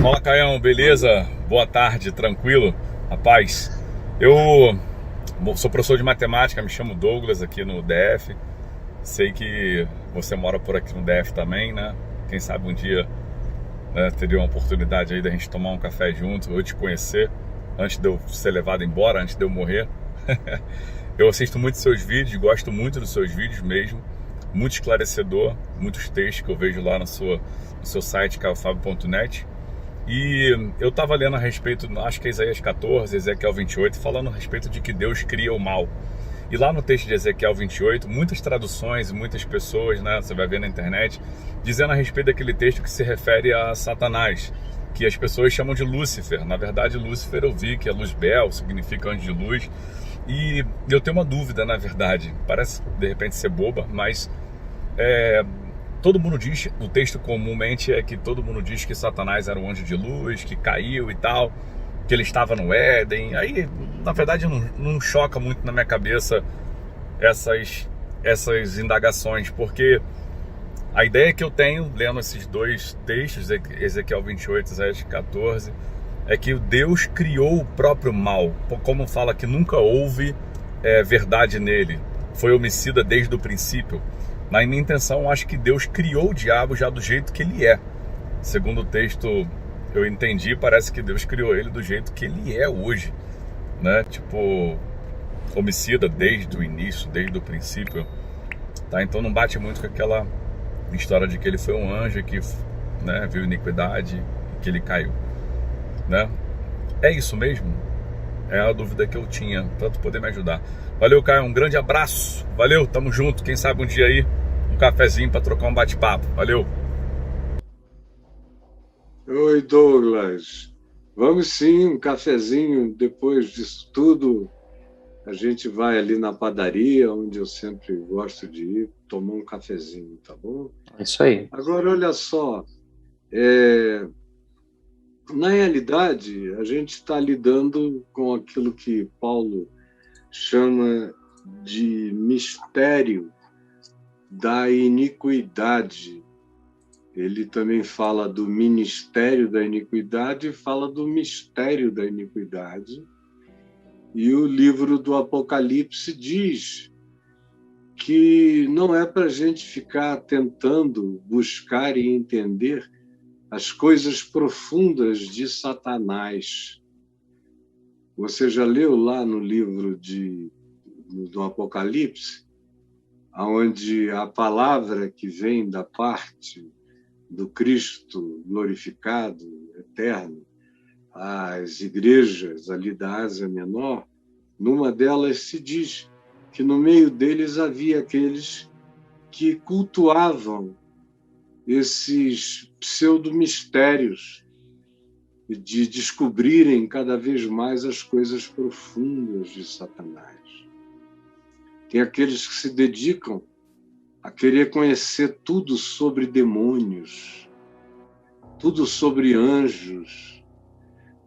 Fala, Caião, beleza? Boa tarde, tranquilo? Rapaz, eu sou professor de matemática, me chamo Douglas aqui no DF. Sei que você mora por aqui no DF também, né? Quem sabe um dia, né, teria uma oportunidade aí da gente tomar um café junto, eu te conhecer, antes de eu ser levado embora, antes de eu morrer. Eu assisto muito seus vídeos, gosto muito dos seus vídeos mesmo. Muito esclarecedor, muitos textos que eu vejo lá no seu site, caiofabio.net. E eu estava lendo a respeito, acho que é Isaías 14, Ezequiel 28, falando a respeito de que Deus cria o mal. E lá no texto de Ezequiel 28, muitas traduções, muitas pessoas, né, você vai ver na internet, dizendo a respeito daquele texto que se refere a Satanás, que as pessoas chamam de Lúcifer. Na verdade, Lúcifer eu vi que é luz-bel, significa anjo de luz. E eu tenho uma dúvida, na verdade, parece de repente ser boba, mas todo mundo diz, o texto comumente é que todo mundo diz que Satanás era um anjo de luz, que caiu e tal, que ele estava no Éden. Aí, na verdade, não choca muito na minha cabeça essas indagações, porque a ideia que eu tenho, lendo esses dois textos, Ezequiel 28 e Isaías 14, é que Deus criou o próprio mal. Como fala que nunca houve verdade nele, foi homicida desde o princípio. Na minha intenção, acho que Deus criou o diabo já do jeito que ele é. Segundo o texto eu entendi, parece que Deus criou ele do jeito que ele é hoje, né? Tipo, homicida desde o início, desde o princípio, tá? Então não bate muito com aquela história de que ele foi um anjo que, né, viu iniquidade e que ele caiu, né? É isso mesmo? É a dúvida que eu tinha, pra tu poder me ajudar. Valeu, Caio, um grande abraço. Valeu, tamo junto. Quem sabe um dia aí, um cafezinho pra trocar um bate-papo. Valeu. Oi, Douglas. Vamos sim, um cafezinho depois disso tudo. A gente vai ali na padaria, onde eu sempre gosto de ir, tomar um cafezinho, tá bom? É isso aí. Agora, olha só, é, na realidade, a gente está lidando com aquilo que Paulo chama de mistério da iniquidade. Ele também fala do ministério da iniquidade e fala do mistério da iniquidade. E o livro do Apocalipse diz que não é para a gente ficar tentando buscar e entender as coisas profundas de Satanás. Você já leu lá no livro do Apocalipse, onde a palavra que vem da parte do Cristo glorificado, eterno, às igrejas ali da Ásia Menor, numa delas se diz que no meio deles havia aqueles que cultuavam esses pseudo-mistérios de descobrirem cada vez mais as coisas profundas de Satanás. Tem aqueles que se dedicam a querer conhecer tudo sobre demônios, tudo sobre anjos,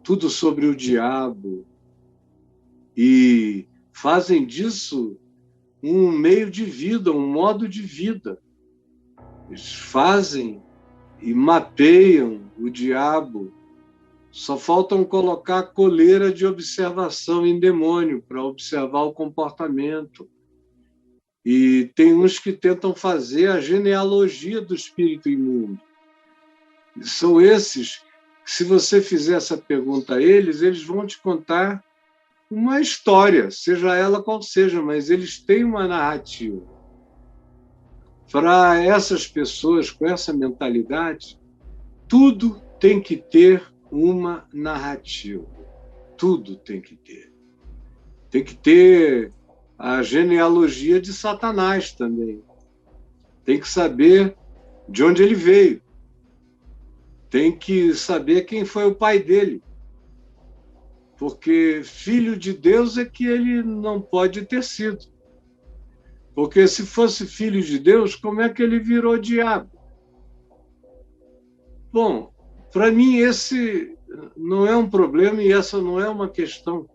tudo sobre o diabo, e fazem disso um meio de vida, um modo de vida. Eles fazem e mapeiam o diabo. Só faltam colocar coleira de observação em demônio para observar o comportamento. E tem uns que tentam fazer a genealogia do espírito imundo. E são esses que, se você fizer essa pergunta a eles, eles vão te contar uma história, seja ela qual seja, mas eles têm uma narrativa. Para essas pessoas com essa mentalidade, tudo tem que ter uma narrativa. Tudo tem que ter. Tem que ter a genealogia de Satanás também. Tem que saber de onde ele veio. Tem que saber quem foi o pai dele. Porque filho de Deus é que ele não pode ter sido. Porque se fosse filho de Deus, como é que ele virou diabo? Bom, para mim esse não é um problema e essa não é uma questão.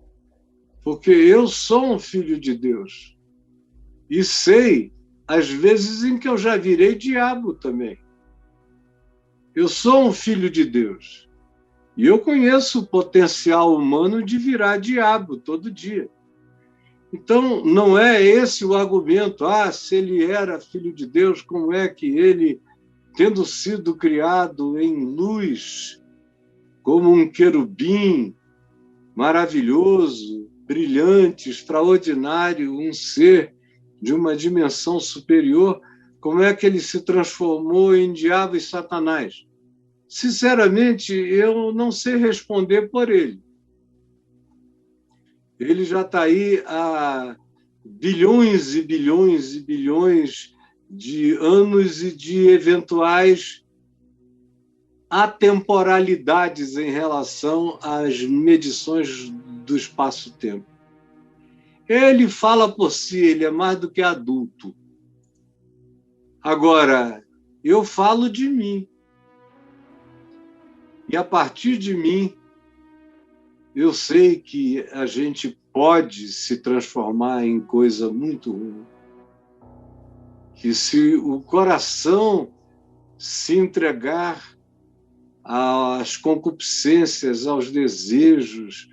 Porque eu sou um filho de Deus. E sei as vezes em que eu já virei diabo também. Eu sou um filho de Deus. E eu conheço o potencial humano de virar diabo todo dia. Então, não é esse o argumento. Se ele era filho de Deus, como é que ele, tendo sido criado em luz, como um querubim maravilhoso, brilhante, extraordinário, um ser de uma dimensão superior, como é que ele se transformou em diabo e Satanás? Sinceramente, eu não sei responder por ele. Ele já está aí há bilhões e bilhões e bilhões de anos e de eventuais atemporalidades em relação às medições do espaço-tempo. Ele fala por si, ele é mais do que adulto. Agora, eu falo de mim. E a partir de mim, eu sei que a gente pode se transformar em coisa muito ruim. Que se o coração se entregar às concupiscências, aos desejos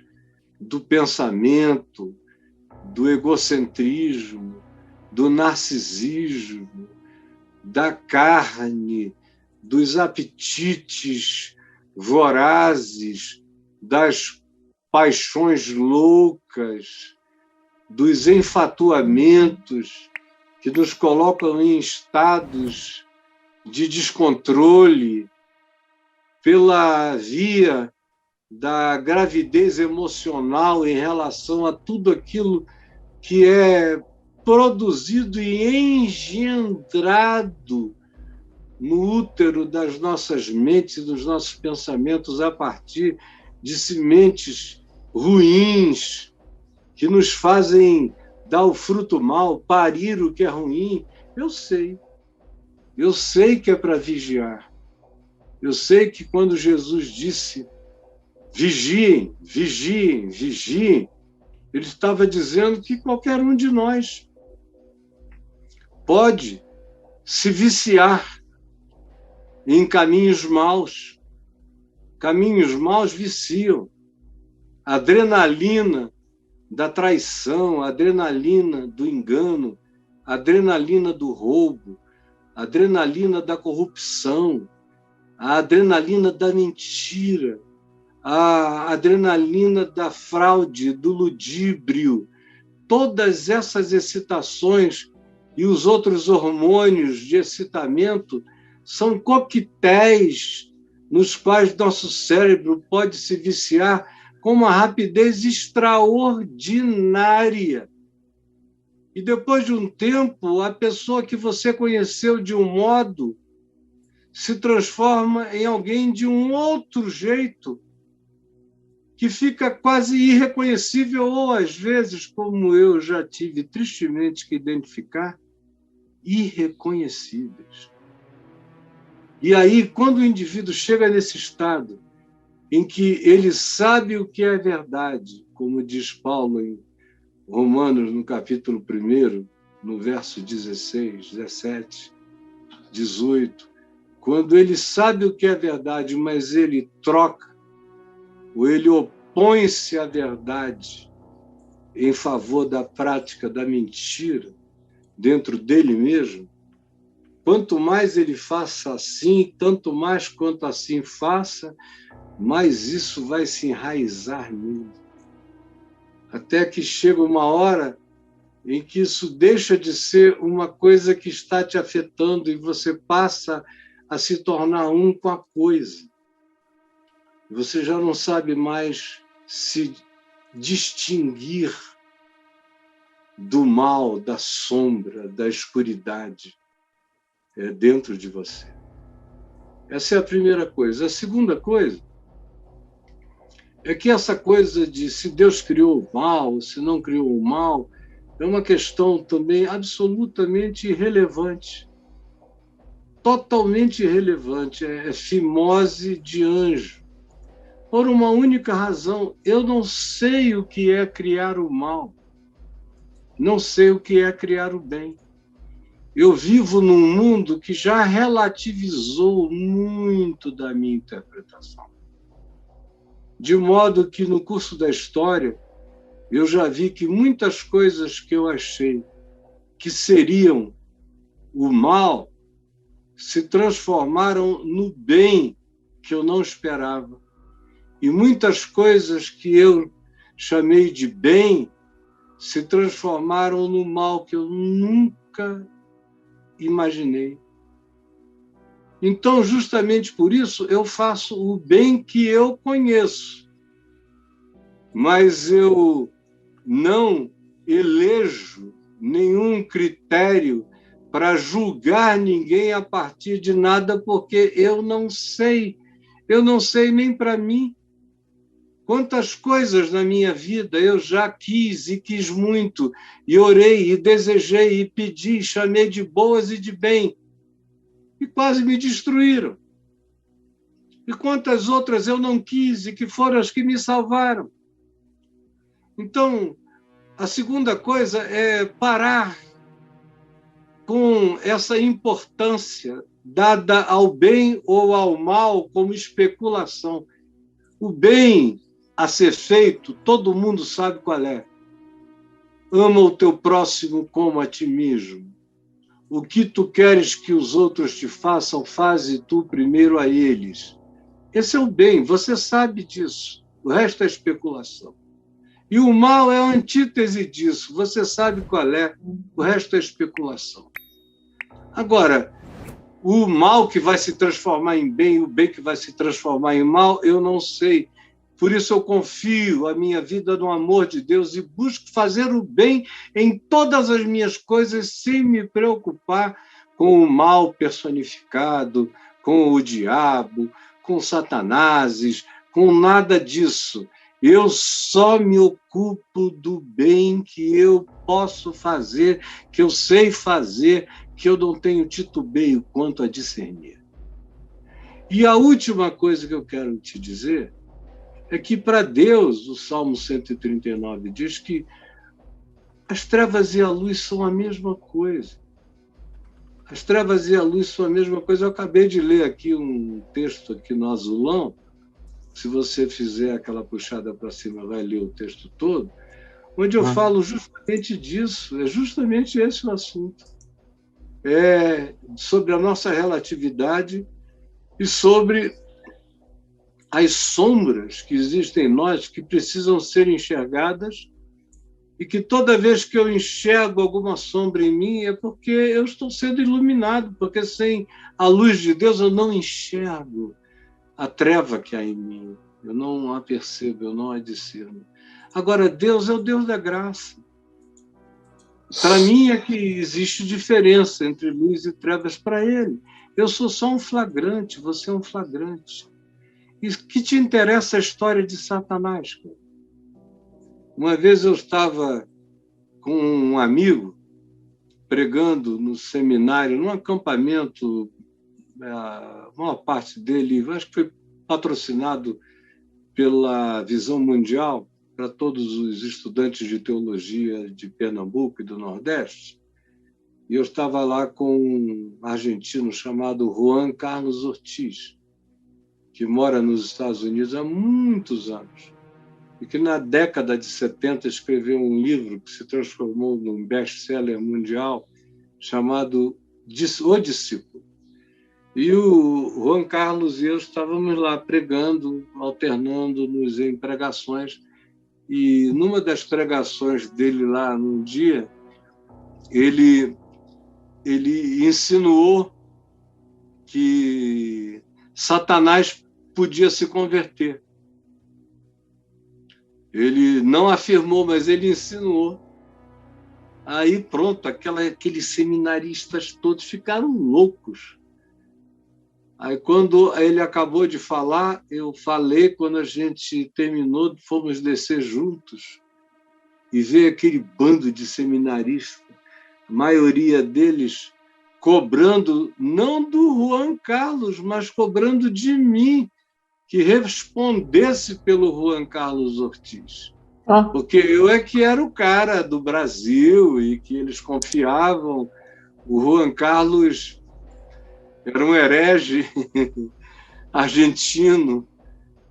do pensamento, do egocentrismo, do narcisismo, da carne, dos apetites vorazes, das paixões loucas, dos enfatuamentos que nos colocam em estados de descontrole pela via da gravidez emocional em relação a tudo aquilo que é produzido e engendrado no útero das nossas mentes e dos nossos pensamentos a partir de sementes ruins que nos fazem dar o fruto mal, parir o que é ruim. Eu sei que é para vigiar. Eu sei que quando Jesus disse vigiem, vigiem, vigiem, ele estava dizendo que qualquer um de nós pode se viciar em caminhos maus. Caminhos maus viciam. A adrenalina da traição, a adrenalina do engano, a adrenalina do roubo, a adrenalina da corrupção, a adrenalina da mentira, a adrenalina da fraude, do ludíbrio, todas essas excitações e os outros hormônios de excitamento são coquetéis nos quais nosso cérebro pode se viciar com uma rapidez extraordinária. E depois de um tempo, a pessoa que você conheceu de um modo se transforma em alguém de um outro jeito, que fica quase irreconhecível, ou às vezes, como eu já tive tristemente que identificar, irreconhecíveis. E aí, quando o indivíduo chega nesse estado em que ele sabe o que é verdade, como diz Paulo em Romanos, no capítulo 1, no verso 16, 17, 18, quando ele sabe o que é verdade, mas ele troca, ou ele opõe-se à verdade em favor da prática da mentira dentro dele mesmo, quanto mais ele faça assim, tanto mais quanto assim faça, mais isso vai se enraizar nele. Até que chega uma hora em que isso deixa de ser uma coisa que está te afetando e você passa a se tornar um com a coisa. Você já não sabe mais se distinguir do mal, da sombra, da escuridade dentro de você. Essa é a primeira coisa. A segunda coisa é que essa coisa de se Deus criou o mal, se não criou o mal, é uma questão também absolutamente irrelevante. Totalmente irrelevante. É fimose de anjo. Por uma única razão, eu não sei o que é criar o mal. Não sei o que é criar o bem. Eu vivo num mundo que já relativizou muito da minha interpretação. de modo que no curso da história eu já vi que muitas coisas que eu achei que seriam o mal se transformaram no bem que eu não esperava. E muitas coisas que eu chamei de bem se transformaram no mal que eu nunca imaginei. Então, justamente por isso, eu faço o bem que eu conheço, mas eu não elejo nenhum critério para julgar ninguém a partir de nada, porque eu não sei nem para mim. Quantas coisas na minha vida eu já quis e quis muito, e orei, e desejei, e pedi, e chamei de boas e de bem, e quase me destruíram. E quantas outras eu não quis e que foram as que me salvaram. Então, a segunda coisa é parar com essa importância dada ao bem ou ao mal como especulação. O bem a ser feito, todo mundo sabe qual é. Ama o teu próximo como a ti mesmo. O que tu queres que os outros te façam, faze tu primeiro a eles. Esse é o bem, você sabe disso. O resto é especulação. E o mal é a antítese disso, você sabe qual é. O resto é especulação. Agora, o mal que vai se transformar em bem, o bem que vai se transformar em mal, eu não sei. Por isso eu confio a minha vida no amor de Deus e busco fazer o bem em todas as minhas coisas sem me preocupar com o mal personificado, com o diabo, com Satanáses, com nada disso. Eu só me ocupo do bem que eu posso fazer, que eu sei fazer, que eu não tenho titubeio quanto a discernir. E a última coisa que eu quero te dizer é que, para Deus, o Salmo 139 diz que as trevas e a luz são a mesma coisa. As trevas e a luz são a mesma coisa. Eu acabei de ler aqui um texto aqui no azulão. Se você fizer aquela puxada para cima, vai ler o texto todo, onde eu falo justamente disso. É justamente esse o assunto. É sobre a nossa relatividade e sobre as sombras que existem em nós, que precisam ser enxergadas, e que toda vez que eu enxergo alguma sombra em mim é porque eu estou sendo iluminado, porque sem a luz de Deus eu não enxergo a treva que há em mim, eu não a percebo, eu não a discerno. Agora, Deus é o Deus da graça. Para mim é que existe diferença entre luz e trevas para Ele. Eu sou só um flagrante, você é um flagrante. E que te interessa a história de Satanás? Uma vez eu estava com um amigo pregando no seminário, num acampamento, a maior parte dele, acho que foi patrocinado pela Visão Mundial para todos os estudantes de teologia de Pernambuco e do Nordeste. E eu estava lá com um argentino chamado Juan Carlos Ortiz, que mora nos Estados Unidos há muitos anos, e que na década de 70 escreveu um livro que se transformou num best-seller mundial chamado O Discípulo. E o Juan Carlos e eu estávamos lá pregando, alternando-nos em pregações, e numa das pregações dele lá num dia, ele insinuou que Satanás podia se converter. Ele não afirmou, mas ele insinuou. Aí pronto, aqueles seminaristas todos ficaram loucos. Aí quando ele acabou de falar, eu falei, quando a gente terminou, fomos descer juntos e ver aquele bando de seminaristas, a maioria deles cobrando, não do Juan Carlos, mas cobrando de mim, que respondesse pelo Juan Carlos Ortiz. Porque eu é que era o cara do Brasil e que eles confiavam. O Juan Carlos era um herege argentino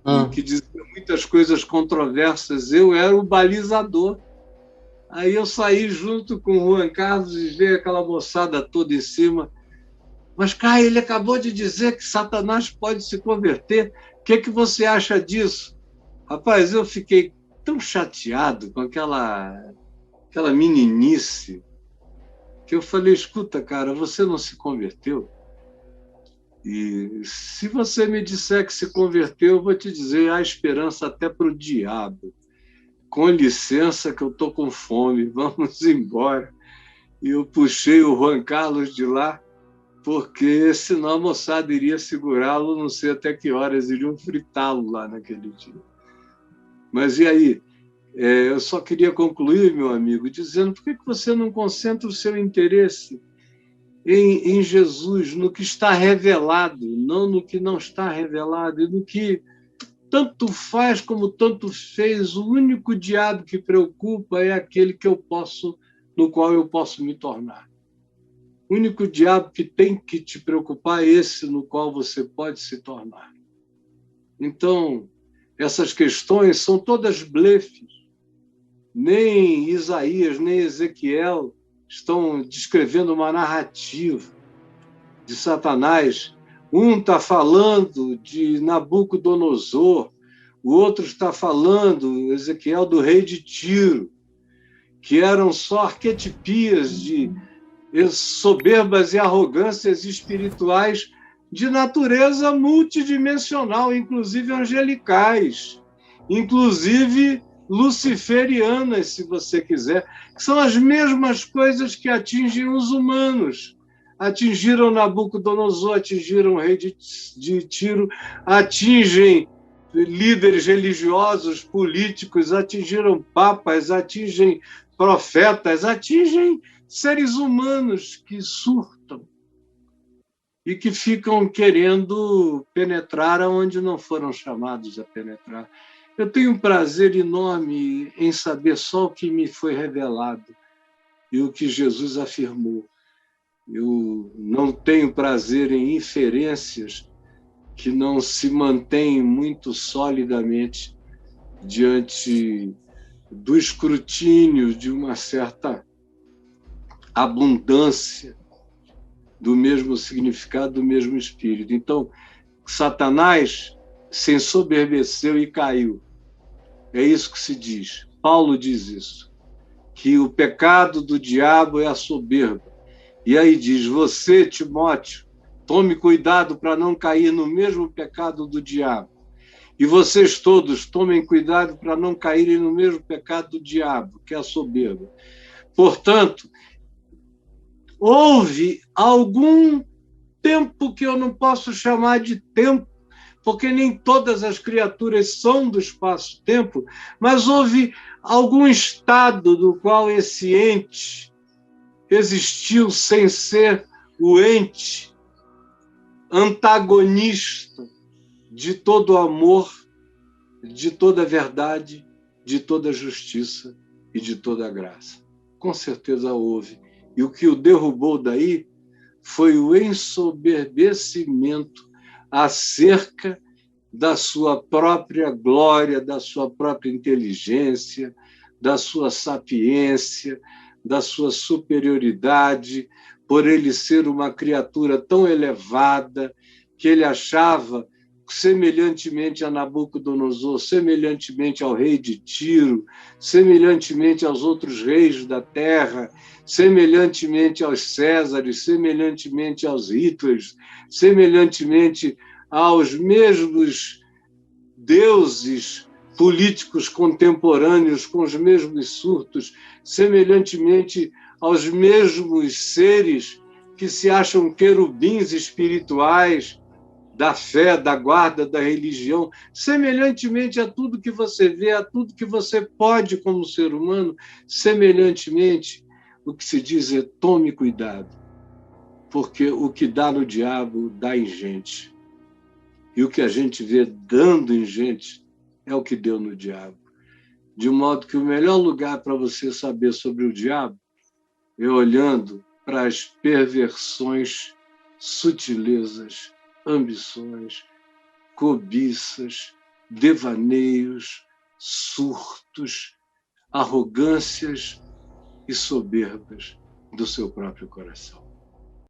e que dizia muitas coisas controversas. Eu era o balizador. Aí eu saí junto com o Juan Carlos e veio aquela moçada toda em cima. Mas, Caio, ele acabou de dizer que Satanás pode se converter. O que você acha disso? Rapaz, eu fiquei tão chateado com aquela meninice que eu falei, escuta, cara, você não se converteu? E se você me disser que se converteu, eu vou te dizer, há esperança até para o diabo. Com licença que eu estou com fome, vamos embora. E eu puxei o Juan Carlos de lá, porque senão a moçada iria segurá-lo, não sei até que horas, iriam fritá-lo lá naquele dia. Mas e aí? Eu só queria concluir, meu amigo, dizendo por que você não concentra o seu interesse em Jesus, no que está revelado, não no que não está revelado, e no que tanto faz como tanto fez. O único diabo que preocupa é aquele no qual eu posso me tornar. O único diabo que tem que te preocupar é esse no qual você pode se tornar. Então, essas questões são todas blefes. Nem Isaías, nem Ezequiel estão descrevendo uma narrativa de Satanás. Um está falando de Nabucodonosor, o outro está falando, Ezequiel, do rei de Tiro, que eram só arquetipias de soberbas e arrogâncias espirituais de natureza multidimensional, inclusive angelicais, inclusive luciferianas, se você quiser, que são as mesmas coisas que atingem os humanos. Atingiram Nabucodonosor, atingiram o rei de Tiro, atingem líderes religiosos, políticos, atingiram papas, atingem profetas, atingem seres humanos que surtam e que ficam querendo penetrar aonde não foram chamados a penetrar. Eu tenho um prazer enorme em saber só o que me foi revelado e o que Jesus afirmou. Eu não tenho prazer em inferências que não se mantêm muito solidamente diante do escrutínio de uma certa abundância do mesmo significado, do mesmo espírito. Então, Satanás se ensoberbeceu e caiu. É isso que se diz. Paulo diz isso, que o pecado do diabo é a soberba. E aí diz, você, Timóteo, tome cuidado para não cair no mesmo pecado do diabo. E vocês todos tomem cuidado para não caírem no mesmo pecado do diabo, que é a soberba. Portanto, houve algum tempo que eu não posso chamar de tempo, porque nem todas as criaturas são do espaço-tempo, mas houve algum estado do qual esse ente existiu sem ser o ente antagonista de todo amor, de toda verdade, de toda justiça e de toda graça. Com certeza houve. E o que o derrubou daí foi o ensoberbecimento acerca da sua própria glória, da sua própria inteligência, da sua sapiência, da sua superioridade, por ele ser uma criatura tão elevada que ele achava, semelhantemente a Nabucodonosor, semelhantemente ao rei de Tiro, semelhantemente aos outros reis da terra, semelhantemente aos Césares, semelhantemente aos Hitlers, semelhantemente aos mesmos deuses políticos contemporâneos com os mesmos surtos, semelhantemente aos mesmos seres que se acham querubins espirituais da fé, da guarda, da religião, semelhantemente a tudo que você vê, a tudo que você pode como ser humano, semelhantemente, o que se diz é tome cuidado, porque o que dá no diabo dá em gente. E o que a gente vê dando em gente é o que deu no diabo. De modo que o melhor lugar para você saber sobre o diabo é olhando para as perversões, sutilezas, ambições, cobiças, devaneios, surtos, arrogâncias e soberbas do seu próprio coração.